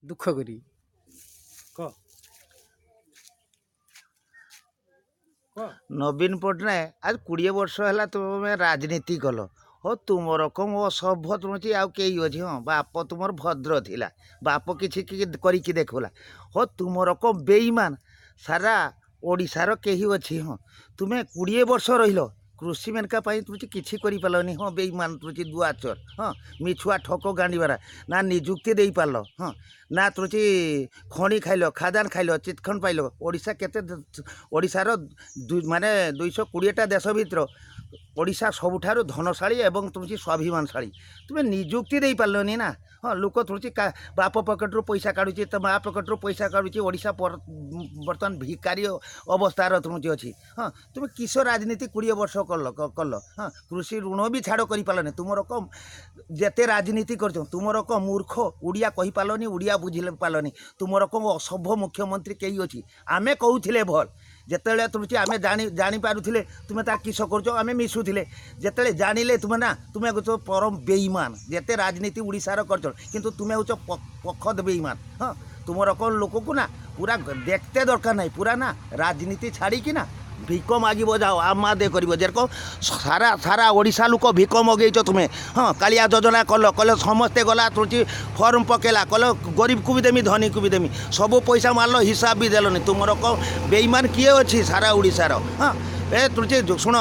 ଦୁଃଖ କରି କହ କହ नवीन पट्टनायक आज 20 वर्ष है तुम राजनीति कल हो तुम रकम असभ्य तुम आउ कई अच्छी हाँ बाप तुम भद्र थिला बाप किसी करके देखला हो तुम रकम बेईमान सारा ओडिशार कही अच्छी हाँ तुम्हें 20 वर्ष रहिल कृषि मेनका तुम किसी करनी हाँ बेईमान तुम दुआचर हाँ मिछुआ ठक गांडीबारा ना निजुक्ति दे पार हाँ ना तुम खणी खाइल खादान खाइल चिटखंड पाइल ओडिशा केते ओडिशार माने 220टा देश भितर ओडिशा सबुठारु धनशाली एवं तुम स्वाभिमानशाली तुम्हें निजुक्ति दे पारलनी ना हाँ लोक तुम बाप पकेट्रु पैसा काढ़ुची तो माँ पकेट्रु पैसा काढ़ुची ओडिशा बर्तमान भिकारी अवस्थार तुम अच्छी हाँ तुम किस राजनीति 20 वर्ष कल कल हाँ कृषि ऋण भी छाड़ कर पारनी तुम रकम जेते राजनीति कर तुम रकम मूर्ख उड़िया कही पारनी उड़िया बुझी पारनी तुम रकम असभ्य मुख्यमंत्री कई अच्छी आमे कहूले भल जिते तुम आम जापारे तुम्हें तार किस कर मिशुले जिते जानिले तुम्हें ना तुम्हें हूँ परम बेईमान जिते राजनीति उड़ीसार कर किंतु तुम्हें हूँ पखद बेईमान हाँ तुम रकम लोक को ना पूरा देखते दरकार नहीं पूरा ना राजनीति छाड़ी कि ना भिक मागिब जाओ आमा दे कर जेरक सारा सारा ओडिशा लोक भिक मगेच तुम्हें हाँ कालिया योजना कल कल समस्ते गला तुम फर्म पकेला कल गरीब को भी देमी धनी को भी देमी सब पैसा मारल हिसाब भी देलनी तुम रकम बेईमान किए अच्छी सारा ओडिशार हाँ ए तुम शुण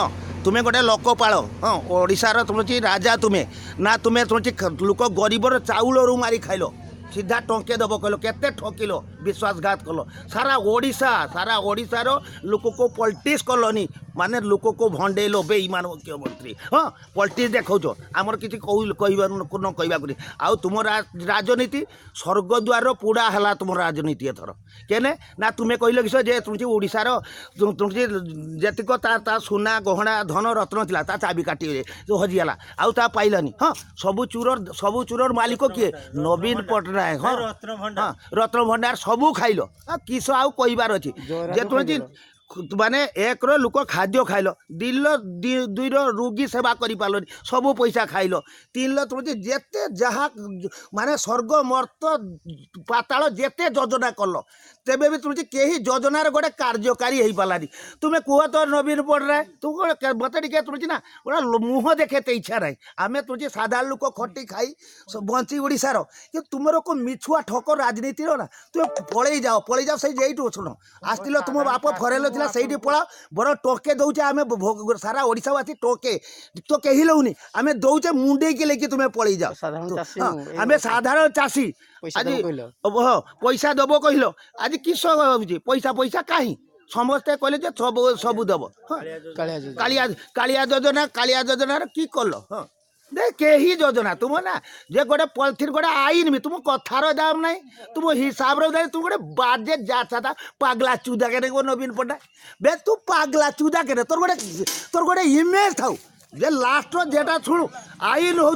तुम्हें गोटे लोकपाल हाँ ओडिशार तुम राजा तुम्हें ना तुम्हें तुम लोक गरीबर चाउल मारी खाइल सीधा टंके दब कहल केते ठकिल विश्वासघात कल सारा ओडिशार लोक को पॉलिटिक्स कलनी माने लोक को भंडेल बेईमान मुख्यमंत्री हाँ पॉलिटिक्स देखो आमर किसी न कहवाक आउ तुम राजनीति स्वर्गद्वार पूरा है तुम राजनीति एथर केने ना तुम्हें कहल कि जे तुम ओडिशार तुम जेतिक ता सुना गहना धन रत्न थिला ता चाबी काटी जो हजिगला आउ ता पाइलानी हाँ सब चूरर मालिक किए नवीन पट्टनायक हाँ हाँ रत्न भंडार सबू खाइल किस आउ कहबार अच्छी जे तुम माने एक लोक खाद्य खाइल दुईर रोगी सेवा कर पार्ल सबू पैसा खाइल तीन तुम जेते जहाँ माने स्वर्ग मर्त पाताल जेते योजना कल तेबे भी तुम कहीं योजनार गोटे कार्यकारी हो पारानी तुम्हें कह तो नवीन पट्टनायक तुम मत टे तुम ना गोटे मुह देखे इच्छा ना आम तुम साधारण लोक खटी खाई बंची ओडिशार कि तुम को मिछुआ ठक राजनीति ना तुम पलि जाओ से जेठू शुण आसल तुम बाप फरेल से पड़ा बर टोके दौचे आम सारा ओडिशावासी टोके तो कही लौनी आम दौचे मुंडे के लेकिन तुम्हें पलि जाओ आम साधारण चाषी आज पैसा दब कहल आज किस पैसा पैसा कहीं समस्ते कहले सबू दब कालिया योजना कि कल हाँ दे कही योजना तुम ना जे गोटे पॉलिथिन गोटे आईन भी तुम कथार दाम ना तुम हिसाब रे तुम गोटे बाजे जाता पागला चूदा के नवीन पट्टनायक बे तू पागला चूदा के तोर गोटे इमेज था जे लास्ट जेटा शुणु आईन हूँ